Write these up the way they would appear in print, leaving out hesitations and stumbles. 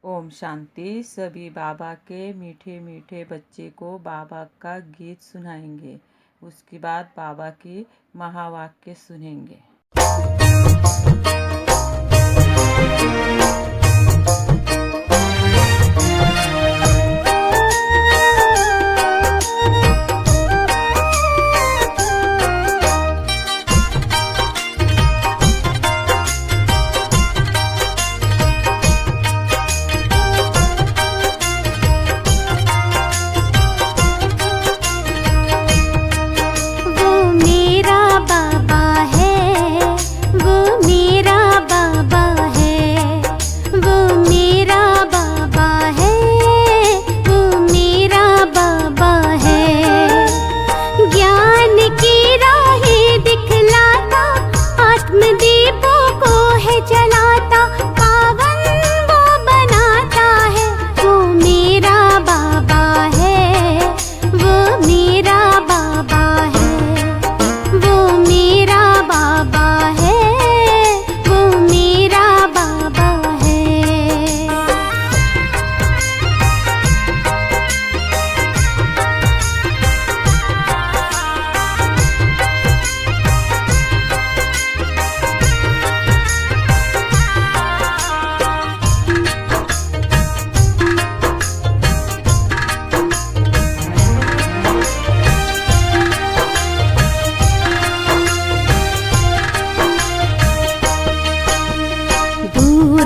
ओम शांति। सभी बाबा के मीठे मीठे बच्चे को बाबा का गीत सुनाएंगे। उसके बाद बाबा की महावाक्य सुनेंगे।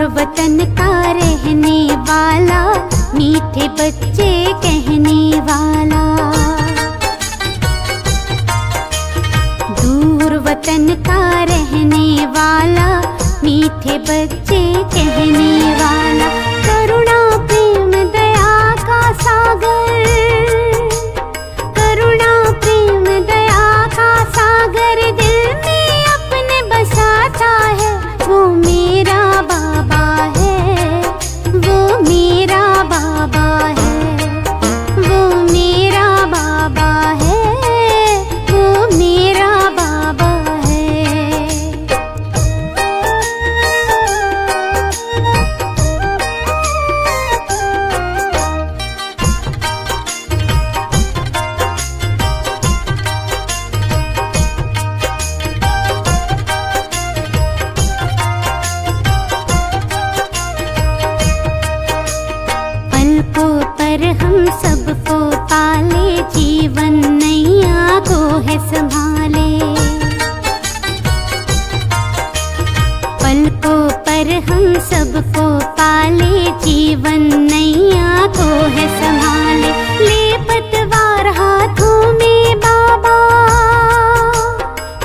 वतन का रहने वाला, मीठे बच्चे कहने वाला। दूर वतन का रहने वाला, मीठे बच्चे कहने वाला। करुणा प्रेम दया का सागर, करुणा प्रेम दया का सागर दिल में अपने बसाता है। वो मेरा बाबा है, वो मेरा बाबा है, वो मेरा बाबा है, वो मेरा बाबा है। पलकों पर हम सबको पाले, जीवन नैया को है संभाले। पलकों पर हम सबको पाले, जीवन नैया को है संभाले। ले पतवार हाथों में बाबा,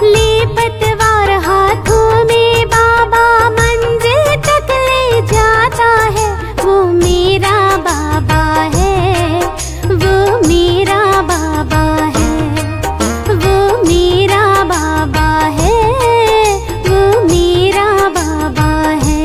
ले पतवार हाथों में बाबा, मंजिल तक ले जाता है। वो मेरा बाबा है, वो मेरा बाबा है, वो मेरा बाबा है, वो मेरा बाबा है।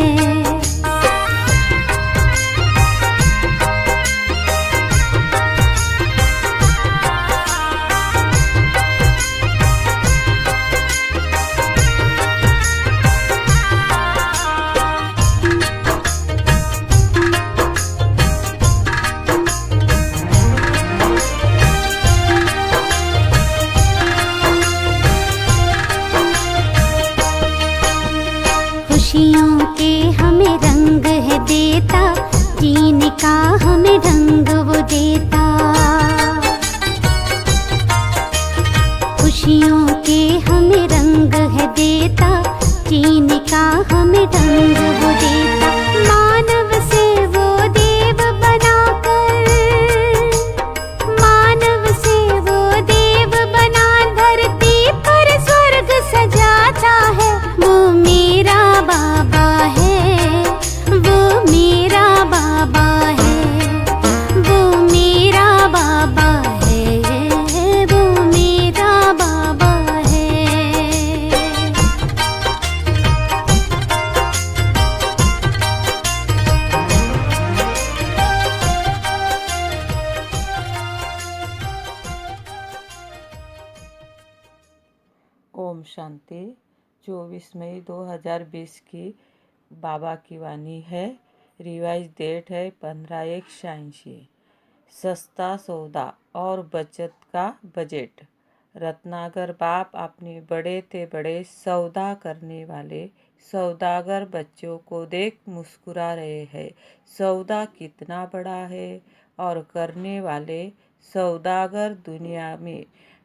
खुशियों के हमें रंग है देता, जीने का हमें ढंग वो देता। खुशियों के हमें रंग है देता, जीने का हमें ढंग वो देता। मानव से वो देव बनाकर, मानव से वो देव बना धरती पर स्वर्ग सजाता है। वो मेरा बाबा है, वो मेरा बाबा है, वो मेरा बाबा है, वो मेरा बाबा है। ओम शांति। 24 मई 2020 की बाबा की वाणी है। रिवाइज डेट है 15/1/86। सस्ता सौदा और बचत का बजट। रत्नाकर बाप अपने बड़े से बड़े सौदा करने वाले सौदागर बच्चों को देख मुस्कुरा रहे हैं। सौदा कितना बड़ा है और करने वाले सौदागर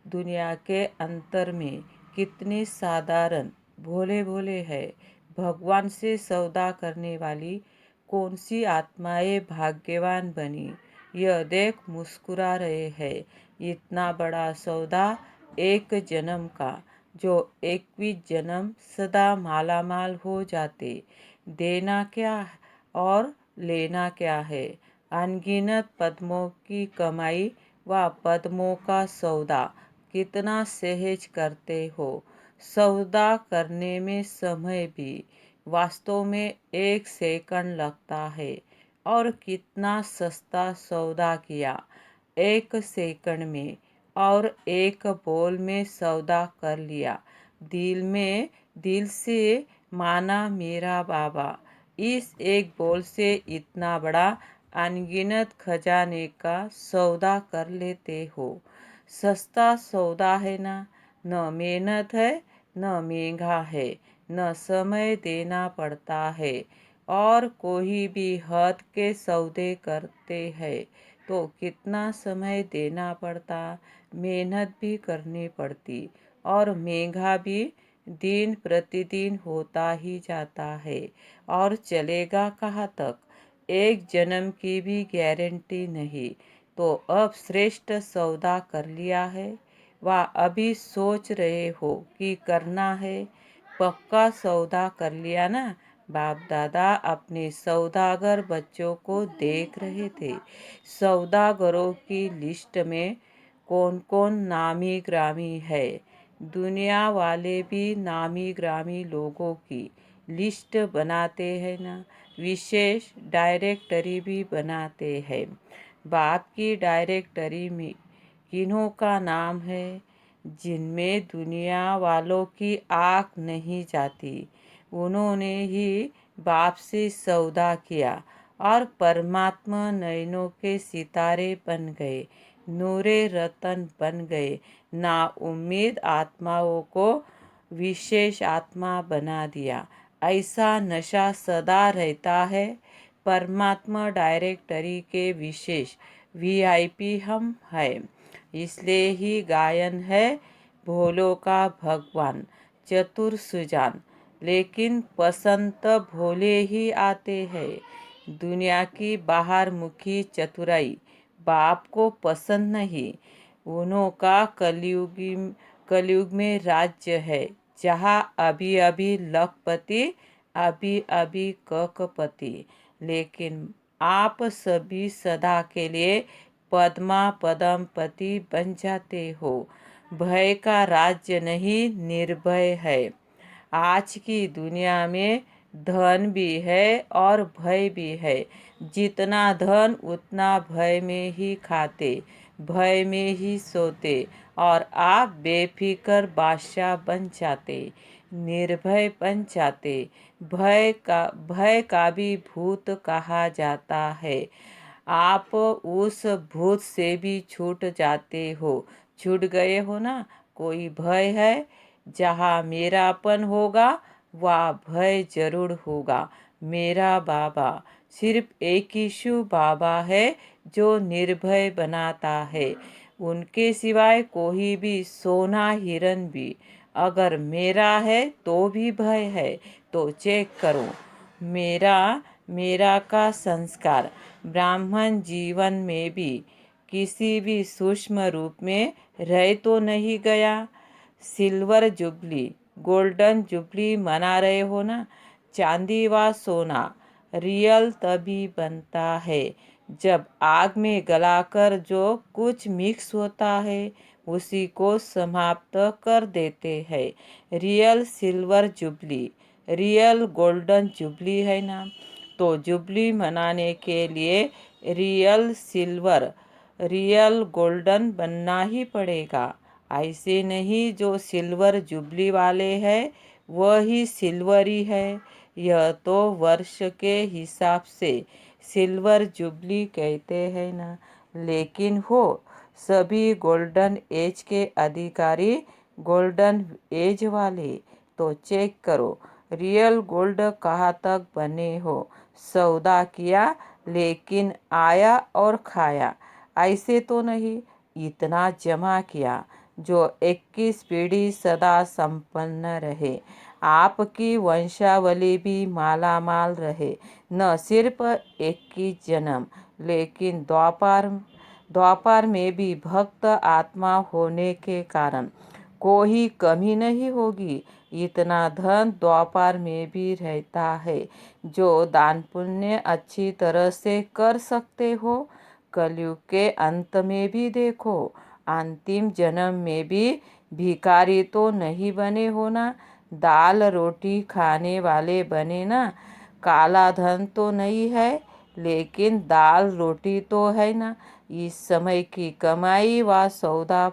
दुनिया के अंतर में कितने साधारण भोले भोले हैं। भगवान से सौदा करने वाली कौन सी आत्माएं भाग्यवान बनी, यह देख मुस्कुरा रहे हैं। इतना बड़ा सौदा एक जन्म का, जो 21 जन्म सदा मालामाल हो जाते। देना क्या और लेना क्या है। अनगिनत पद्मों की कमाई व पद्मों का सौदा कितना सहज करते हो। सौदा करने में समय भी वास्तव में 1 सेकंड लगता है, और कितना सस्ता सौदा किया 1 सेकंड में, और एक बोल में सौदा कर लिया। दिल से माना मेरा बाबा। इस एक बोल से इतना बड़ा अनगिनत खजाने का सौदा कर लेते हो। सस्ता सौदा है ना, न मेहनत है, न महंगा है, न समय देना पड़ता है। और कोई भी हद के सौदे करते हैं तो कितना समय देना पड़ता, मेहनत भी करनी पड़ती, और महंगा भी दिन प्रतिदिन होता ही जाता है, और चलेगा कहाँ तक। एक जन्म की भी गारंटी नहीं। तो अब श्रेष्ठ सौदा कर लिया है, व अभी सोच रहे हो कि करना है। पक्का सौदा कर लिया ना। बाप दादा अपने सौदागर बच्चों को देख रहे थे। सौदागरों की लिस्ट में कौन कौन नामी ग्रामी है। दुनिया वाले भी नामी ग्रामी लोगों की लिस्ट बनाते हैं ना, विशेष डायरेक्टरी भी बनाते हैं। बाप की डायरेक्टरी में किन्हों का नाम है जिनमें दुनिया वालों की आँख नहीं जाती। उन्होंने ही बाप से सौदा किया और परमात्मा नयनों के सितारे बन गए, नूरे रतन बन गए। ना उम्मीद आत्माओं को विशेष आत्मा बना दिया। ऐसा नशा सदा रहता है। परमात्मा डायरेक्टरी के विशेष VIP हम हैं। इसलिए ही गायन है भोलों का भगवान चतुर सुजान। लेकिन पसंद तो भोले ही आते हैं। दुनिया की बाहर मुखी चतुराई बाप को पसंद नहीं। उन्हों का कलयुग में राज्य है, जहाँ अभी अभी लखपति, अभी अभी ककपति। लेकिन आप सभी सदा के लिए पद्मा पद्मपति बन जाते हो। भय का राज्य नहीं, निर्भय है। आज की दुनिया में धन भी है और भय भी है। जितना धन उतना भय में ही खाते, भय में ही सोते, और आप बेफिक्र बादशाह बन जाते, निर्भय बन जाते। भय का भी भूत कहा जाता है। आप उस भूत से भी छूट जाते हो। छूट गए हो ना। कोई भय है, जहाँ मेरापन होगा वहाँ भय जरूर होगा। मेरा बाबा सिर्फ एक ही शिव बाबा है जो निर्भय बनाता है। उनके सिवाय कोई भी सोना हिरन भी अगर मेरा है तो भी भय है। तो चेक करो। मेरा का संस्कार ब्राह्मण जीवन में भी किसी भी सूक्ष्म रूप में रह तो नहीं गया। सिल्वर जुबली, गोल्डन जुबली मना रहे हो ना। चांदी व सोना रियल तभी बनता है जब आग में गलाकर जो कुछ मिक्स होता है उसी को समाप्त कर देते हैं। Real silver jubilee, real golden jubilee है ना। तो जुबली मनाने के लिए रियल सिल्वर, रियल गोल्डन बनना ही पड़ेगा। ऐसे नहीं जो सिल्वर जुबली वाले हैं वही सिल्वरी है। यह तो वर्ष के हिसाब से सिल्वर जुबली कहते हैं ना। लेकिन हो सभी गोल्डन एज के अधिकारी गोल्डन एज वाले, तो चेक करो रियल गोल्ड कहाँ तक बने हो। सौदा किया लेकिन आया और खाया, ऐसे तो नहीं। इतना जमा किया जो 21 पीढ़ी सदा संपन्न रहे, आपकी वंशावली भी मालामाल रहे। न सिर्फ 21 जन्म, लेकिन द्वापर में भी भक्त आत्मा होने के कारण कोई कमी नहीं होगी। इतना धन द्वापर में भी रहता है जो दान पुण्य अच्छी तरह से कर सकते हो। कलयुग के अंत में भी देखो, अंतिम जन्म में भी भिखारी तो नहीं बने हो ना, दाल रोटी खाने वाले बने ना। काला धन तो नहीं है, लेकिन दाल रोटी तो है ना। इस समय की कमाई व सौदा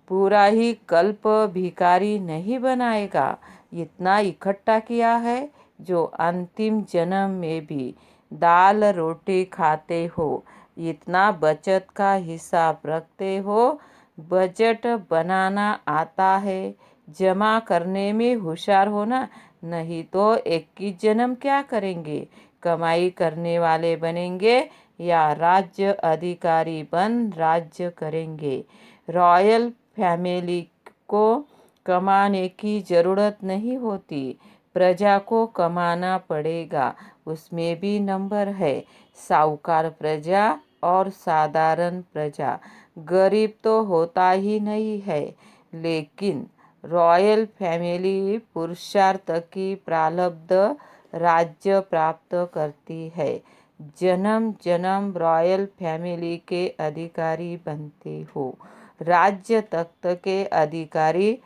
पूरा ही कल्प भिखारी नहीं बनाएगा। इतना इकट्ठा किया है जो अंतिम जन्म में भी दाल रोटी खाते हो। इतना बचत का हिसाब रखते हो, बजट बनाना आता है, जमा करने में होशियार होना। नहीं तो 21 जन्म क्या करेंगे? कमाई करने वाले बनेंगे या राज्य अधिकारी बन राज्य करेंगे। रॉयल फैमिली को कमाने की जरूरत नहीं होती, प्रजा को कमाना पड़ेगा। उसमें भी नंबर है, साहूकार प्रजा और साधारण प्रजा। गरीब तो होता ही नहीं है, लेकिन रॉयल फैमिली पुरुषार्थ की प्रारब्ध राज्य प्राप्त करती है। जन्म जन्म रॉयल फैमिली के अधिकारी बनते हो। राज्य तख्त के अधिकारी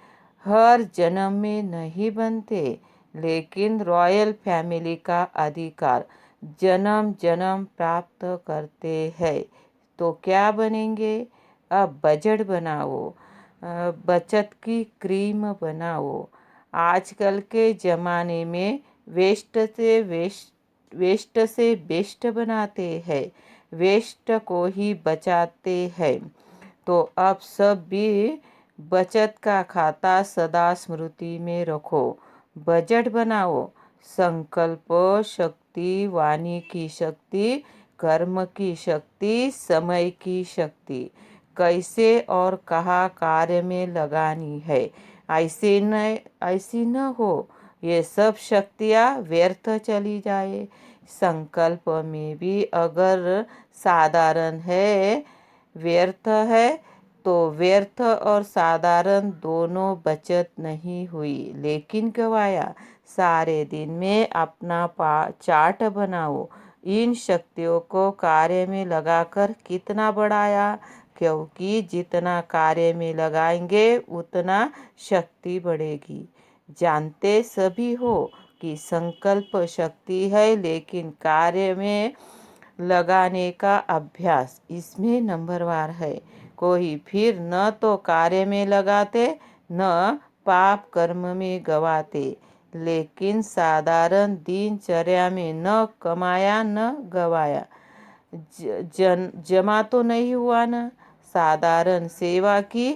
हर जन्म में नहीं बनते, लेकिन रॉयल फैमिली का अधिकार जन्म जन्म प्राप्त करते हैं। तो क्या बनेंगे? अब बजट बनाओ, बचत की क्रीम बनाओ। आजकल के ज़माने में वेस्ट से बेस्ट बनाते हैं, वेस्ट को ही बचाते हैं। तो अब सब भी बचत का खाता सदा स्मृति में रखो। बजट बनाओ, संकल्प शक्ति, वाणी की शक्ति, कर्म की शक्ति, समय की शक्ति, कैसे और कहाँ कार्य में लगानी है। ऐसी न हो ये सब शक्तियाँ व्यर्थ चली जाए। संकल्प में भी अगर साधारण है, व्यर्थ है, तो व्यर्थ और साधारण दोनों बचत नहीं हुई, लेकिन गवाया। सारे दिन में अपना चार्ट बनाओ, इन शक्तियों को कार्य में लगाकर कितना बढ़ाया, क्योंकि जितना कार्य में लगाएंगे उतना शक्ति बढ़ेगी। जानते सभी हो कि संकल्प शक्ति है, लेकिन कार्य में लगाने का अभ्यास इसमें नंबरवार है। कोई फिर न तो कार्य में लगाते, न पाप कर्म में गवाते, लेकिन साधारण दिनचर्या में न कमाया न गवाया। जमा तो नहीं हुआ ना। साधारण सेवा की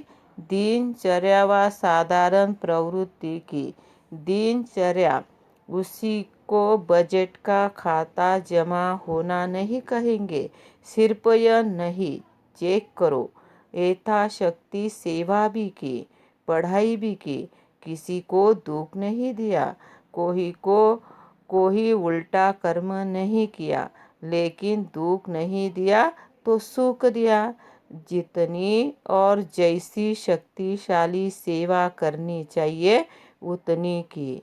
दिनचर्या व साधारण प्रवृत्ति की दिनचर्या, उसी को बजट का खाता जमा होना नहीं कहेंगे। सिर्फ यह नहीं, चेक करो, यथाशक्ति सेवा भी की, पढ़ाई भी की, किसी को दुख नहीं दिया, कोई उल्टा कर्म नहीं किया, लेकिन दुख नहीं दिया तो सुख दिया। जितनी और जैसी शक्तिशाली सेवा करनी चाहिए उतनी की।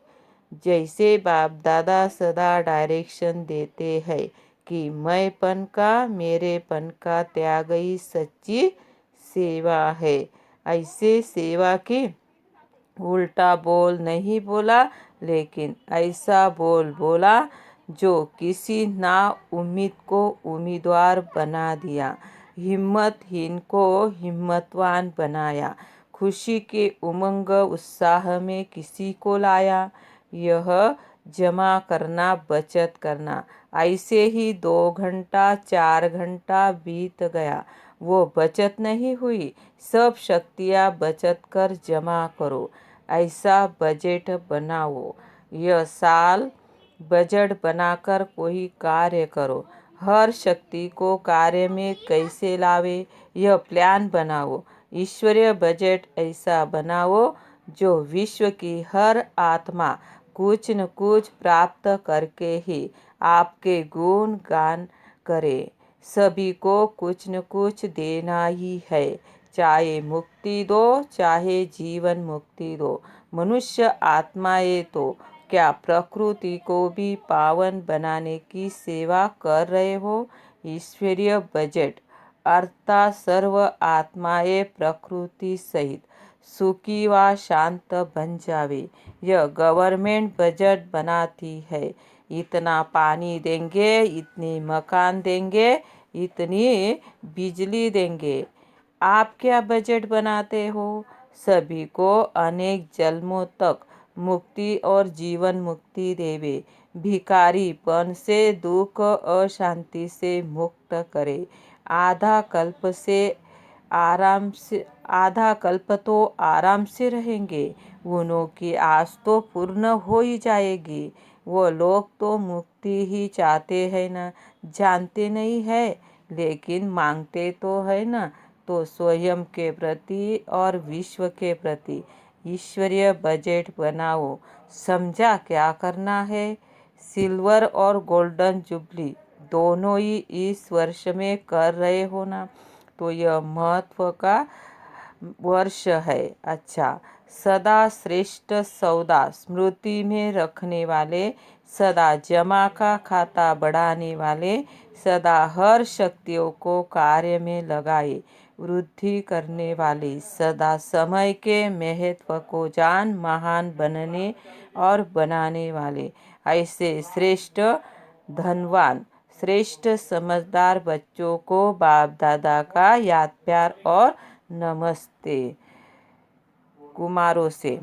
जैसे बाप दादा सदा डायरेक्शन देते हैं कि मैंपन का मेरेपन का त्याग ही सच्ची सेवा है, ऐसे सेवा की। उल्टा बोल नहीं बोला, लेकिन ऐसा बोल बोला जो किसी ना उम्मीद को उम्मीदवार बना दिया, हिम्मतहीन को हिम्मतवान बनाया, खुशी के उमंग उत्साह में किसी को लाया, यह जमा करना, बचत करना। ऐसे ही 2 घंटा 4 घंटा बीत गया, वो बचत नहीं हुई। सब शक्तियाँ बचत कर जमा करो, ऐसा बजट बनाओ। यह साल बजट बनाकर कोई कार्य करो। हर शक्ति को कार्य में कैसे लावे, यह प्लान बनाओ। ईश्वरीय बजट ऐसा बनाओ जो विश्व की हर आत्मा कुछ न कुछ प्राप्त करके ही आपके गुण गान करे। सभी को कुछ न कुछ देना ही है, चाहे मुक्ति दो चाहे जीवन मुक्ति दो। मनुष्य आत्माएं तो क्या प्रकृति को भी पावन बनाने की सेवा कर रहे हो। ईश्वरीय बजट अर्थात सर्व आत्माएं प्रकृति सहित सुखी व शांत बन जावे। यह गवर्नमेंट बजट बनाती है। इतना पानी देंगे, इतने मकान देंगे, इतनी बिजली देंगे। आप क्या बजट बनाते हो? सभी को अनेक जन्मों तक मुक्ति और जीवन मुक्ति देवे। भिखारीपन से, दुख अशांति से मुक्त करे। आधा कल्प तो आराम से रहेंगे। उन्हों की आस तो पूर्ण हो ही जाएगी। वो लोग तो मुक्ति ही चाहते हैं ना, जानते नहीं है, लेकिन मांगते तो है ना। तो स्वयं के प्रति और विश्व के प्रति ईश्वरीय बजट बनाओ। समझा क्या करना है? सिल्वर और गोल्डन जुबली दोनों ही इस वर्ष में कर रहे हो ना, तो यह महत्व का वर्ष है। अच्छा, सदा श्रेष्ठ सौदा स्मृति में रखने वाले, सदा जमा का खाता बढ़ाने वाले, सदा हर शक्तियों को कार्य में लगाए वृद्धि करने वाले, सदा समय के महत्व को जान महान बनने और बनाने वाले, ऐसे श्रेष्ठ धनवान श्रेष्ठ समझदार बच्चों को बाप दादा का याद प्यार और नमस्ते। कुमारों से,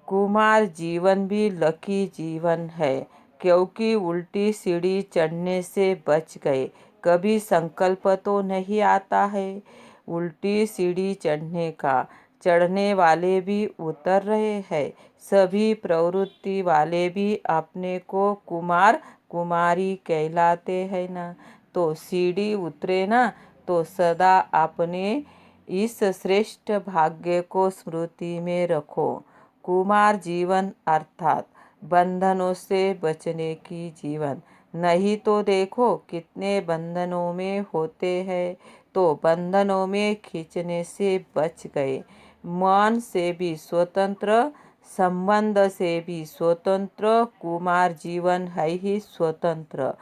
कुमार जीवन भी लकी जीवन है, क्योंकि उल्टी सीढ़ी चढ़ने से बच गए। कभी संकल्प तो नहीं आता है उल्टी सीढ़ी चढ़ने का। चढ़ने वाले भी उतर रहे हैं। सभी प्रवृत्ति वाले भी अपने को कुमार कुमारी कहलाते हैं ना। तो सीढ़ी उतरे ना, तो सदा अपने इस श्रेष्ठ भाग्य को स्मृति में रखो। कुमार जीवन अर्थात बंधनों से बचने की जीवन। नहीं तो देखो कितने बंधनों में होते हैं, तो बंधनों में खींचने से बच गए। मन से भी स्वतंत्र, संबंध से भी स्वतंत्र, कुमार जीवन है ही स्वतंत्र।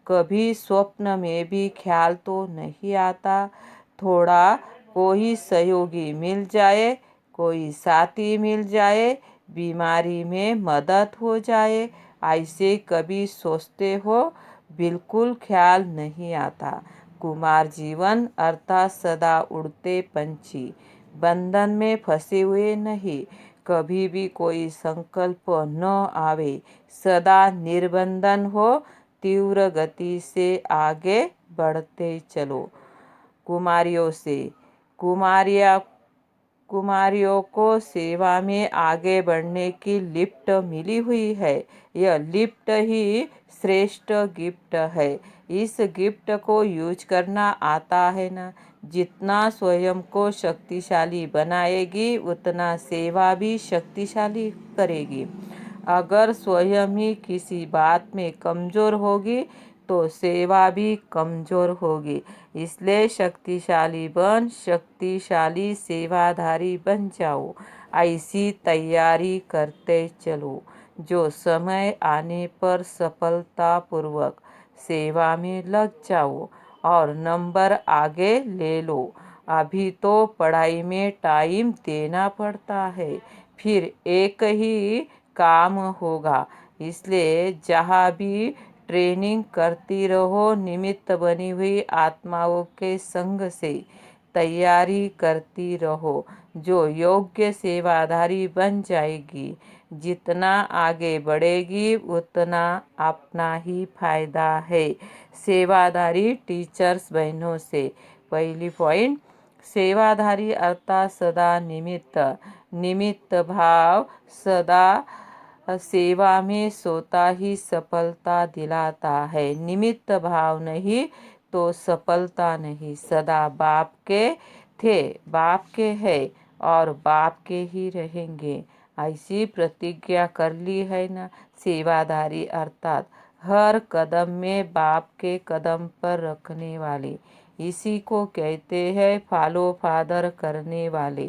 कभी स्वप्न में भी ख्याल तो नहीं आता थोड़ा कोई सहयोगी मिल जाए, कोई साथी मिल जाए, बीमारी में मदद हो जाए, ऐसे कभी सोचते हो? बिल्कुल ख्याल नहीं आता। कुमार जीवन अर्थात सदा उड़ते पंछी, बंधन में फंसे हुए नहीं। कभी भी कोई संकल्प न आवे, सदा निर्बंधन हो, तीव्र गति से आगे बढ़ते चलो। कुमारियों से, कुमारियों को सेवा में आगे बढ़ने की लिफ्ट मिली हुई है। यह लिफ्ट ही श्रेष्ठ गिफ्ट है। इस गिफ्ट को यूज करना आता है ना। जितना स्वयं को शक्तिशाली बनाएगी, उतना सेवा भी शक्तिशाली करेगी। अगर स्वयं ही किसी बात में कमज़ोर होगी, तो सेवा भी कमज़ोर होगी। इसलिए शक्तिशाली बन, शक्तिशाली सेवाधारी बन जाओ। ऐसी तैयारी करते चलो, जो समय आने पर सफलतापूर्वक सेवा में लग जाओ और नंबर आगे ले लो। अभी तो पढ़ाई में टाइम देना पड़ता है, फिर एक ही काम होगा। इसलिए जहाँ भी ट्रेनिंग करती रहो, निमित्त बनी हुई आत्माओं के संग से तैयारी करती रहो, जो योग्य सेवाधारी बन जाएगी। जितना आगे बढ़ेगी उतना अपना ही फायदा है। सेवाधारी टीचर्स बहनों से पहली पॉइंट, सेवाधारी अर्थात सदा निमित्त भाव सदा सेवा में सोता ही सफलता दिलाता है। निमित्त भाव नहीं तो सफलता नहीं। सदा बाप के थे, बाप के है और बाप के ही रहेंगे, ऐसी प्रतिज्ञा कर ली है ना। सेवाधारी अर्थात हर कदम में बाप के कदम पर रखने वाले, इसी को कहते हैं फॉलो फादर करने वाले।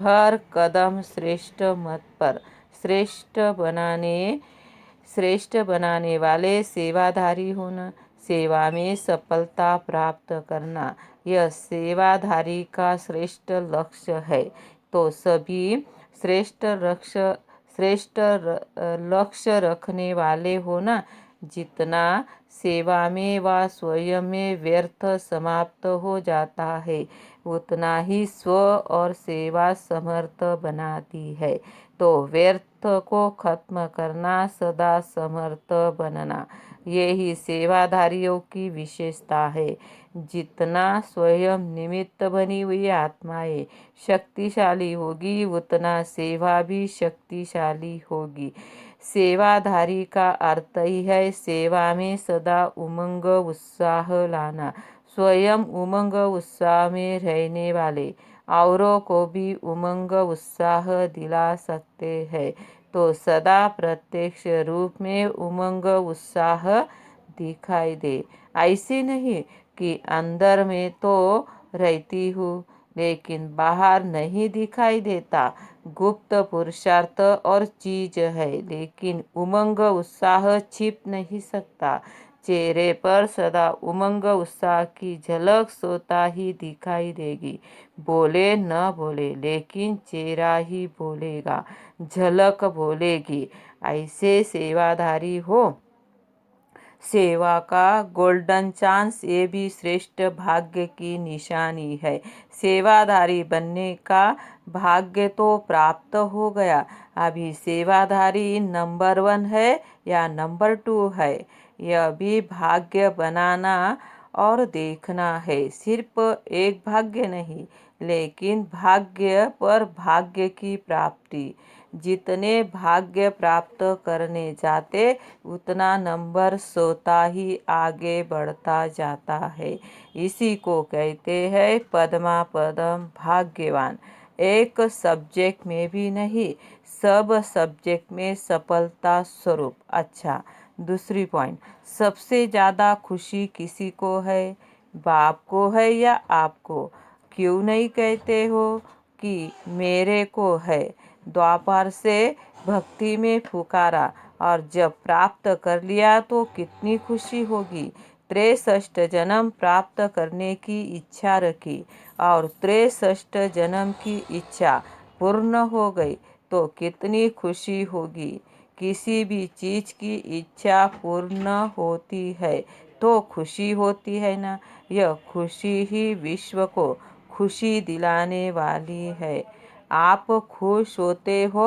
हर कदम श्रेष्ठ मत पर श्रेष्ठ बनाने वाले सेवाधारी होना, सेवा में सफलता प्राप्त करना, यह सेवाधारी का श्रेष्ठ लक्ष्य है। तो सभी श्रेष्ठ लक्ष्य रखने वाले होना। जितना सेवा में व स्वयं में व्यर्थ समाप्त हो जाता है उतना ही स्व और सेवा समर्थ बनाती है। तो व्यर्थ को खत्म करना, सदा समर्थ बनना, यही सेवाधारियों की विशेषता है। जितना स्वयं निमित्त बनी हुई आत्माएं शक्तिशाली होगी उतना सेवा भी शक्तिशाली होगी। सेवाधारी का अर्थ ही है सेवा में सदा उमंग उत्साह लाना। स्वयं उमंग उत्साह में रहने वाले औरों को भी उमंग उत्साह दिला सकते हैं। तो सदा प्रत्यक्ष रूप में उमंग उत्साह दिखाई दे। ऐसी नहीं कि अंदर में तो रहती हूँ लेकिन बाहर नहीं दिखाई देता। गुप्त पुरुषार्थ और चीज है लेकिन उमंग उत्साह छिप नहीं सकता। चेहरे पर सदा उमंग उत्साह की झलक सोता ही दिखाई देगी। बोले न बोले लेकिन चेहरा ही बोलेगा, झलक बोलेगी। ऐसे सेवाधारी हो। सेवा का गोल्डन चांस, ये भी श्रेष्ठ भाग्य की निशानी है। सेवाधारी बनने का भाग्य तो प्राप्त हो गया, अभी सेवाधारी नंबर 1 है या नंबर 2 है, यह भी भाग्य बनाना और देखना है। सिर्फ एक भाग्य नहीं लेकिन भाग्य पर भाग्य की प्राप्ति। जितने भाग्य प्राप्त करने जाते उतना नंबर सोता ही आगे बढ़ता जाता है। इसी को कहते हैं पद्मा पदम भाग्यवान। एक सब्जेक्ट में भी नहीं, सब सब्जेक्ट में सफलता स्वरूप। अच्छा, दूसरी पॉइंट, सबसे ज़्यादा खुशी किसी को है, बाप को है या आपको? क्यों नहीं कहते हो कि मेरे को है? द्वापर से भक्ति में पुकारा और जब प्राप्त कर लिया तो कितनी खुशी होगी। 63 जन्म प्राप्त करने की इच्छा रखी और 63 जन्म की इच्छा पूर्ण हो गई तो कितनी खुशी होगी। किसी भी चीज की इच्छा पूर्ण होती है तो खुशी होती है ना। यह खुशी ही विश्व को खुशी दिलाने वाली है। आप खुश होते हो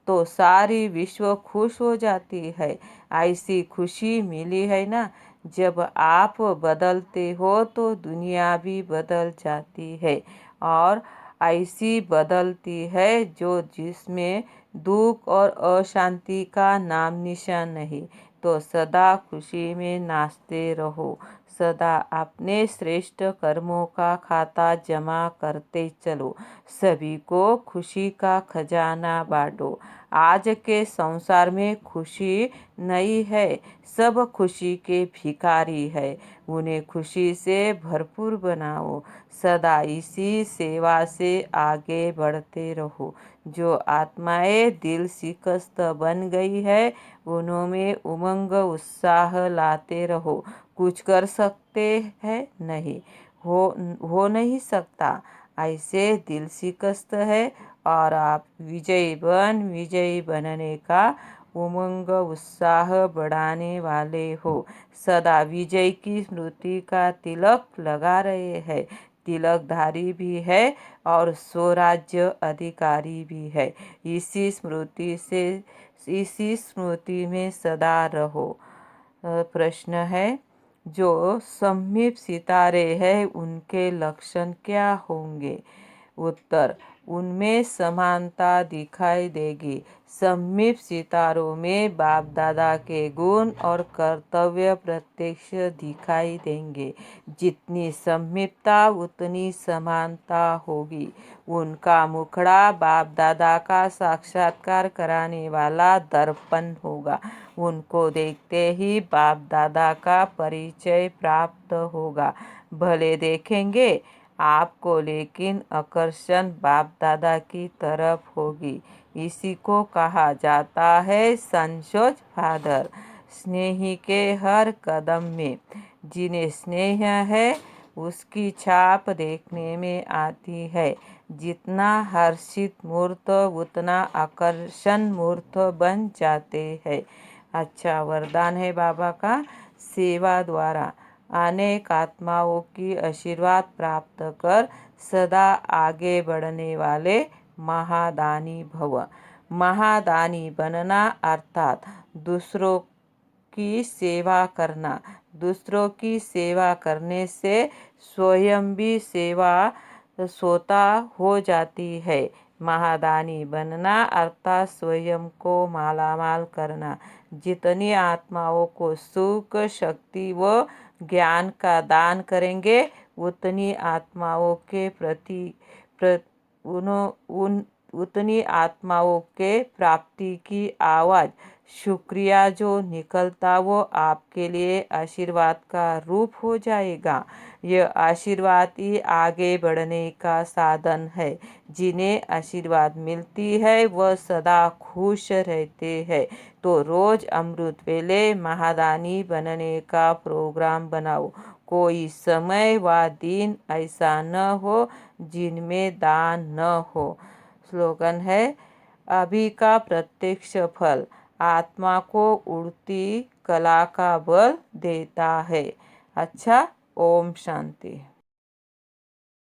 तो सारी विश्व खुश हो जाती है। ऐसी खुशी मिली है ना। जब आप बदलते हो तो दुनिया भी बदल जाती है और ऐसी बदलती है जो जिसमें दुख और अशांति का नाम निशान नहीं। तो सदा खुशी में नाचते रहो, सदा अपने श्रेष्ठ कर्मों का खाता जमा करते चलो, सभी को खुशी का खजाना बांटो। आज के संसार में खुशी नहीं है, सब खुशी के भिखारी है, उन्हें खुशी से भरपूर बनाओ। सदा इसी सेवा से आगे बढ़ते रहो। जो आत्माएं दिल शिकस्त बन गई है उनमें उमंग उत्साह लाते रहो। कुछ कर सकते हैं नहीं, हो नहीं सकता, ऐसे दिल शिकस्त है और आप विजयी बनने का उमंग उत्साह बढ़ाने वाले हो। सदा विजय की स्मृति का तिलक लगा रहे हैं। तिलकधारी भी है और स्वराज्य अधिकारी भी है। इसी स्मृति से इसी स्मृति में सदा रहो। प्रश्न है, जो सममित सितारे हैं उनके लक्षण क्या होंगे? उत्तर, उनमें समानता दिखाई देगी। सममित सितारों में बाप दादा के गुण और कर्तव्य प्रत्यक्ष दिखाई देंगे। जितनी सममितता उतनी समानता होगी। उनका मुखड़ा बाप दादा का साक्षात्कार कराने वाला दर्पण होगा। उनको देखते ही बाप दादा का परिचय प्राप्त होगा। भले देखेंगे आपको, लेकिन आकर्षण बाप दादा की तरफ होगी। इसी को कहा जाता है संजोज फादर। स्नेही के हर कदम में जिन्हें स्नेह है उसकी छाप देखने में आती है। जितना हर्षित मूर्त उतना आकर्षण मूर्त बन जाते हैं। अच्छा वरदान है बाबा का, सेवा द्वारा अनेक आत्माओं की आशीर्वाद प्राप्त कर सदा आगे बढ़ने वाले महादानी भव। महादानी बनना अर्थात दूसरों की सेवा करना। दूसरों की सेवा करने से स्वयं भी सेवा स्वता हो जाती है। महादानी बनना अर्थात स्वयं को मालामाल करना। जितनी आत्माओं को सुख, शक्ति व ज्ञान का दान करेंगे उतनी आत्माओं के उतनी आत्माओं के प्राप्ति की आवाज़ शुक्रिया जो निकलता वो आपके लिए आशीर्वाद का रूप हो जाएगा। यह आशीर्वाद ही आगे बढ़ने का साधन है। जिन्हें आशीर्वाद मिलती है वह सदा खुश रहते हैं। तो रोज अमृत वेले महादानी बनने का प्रोग्राम बनाओ। कोई समय व दिन ऐसा न हो जिनमें दान न हो। स्लोगन है, अभी का प्रत्यक्ष फल आत्मा को उड़ती कला का बल देता है। अच्छा, ओम शांति।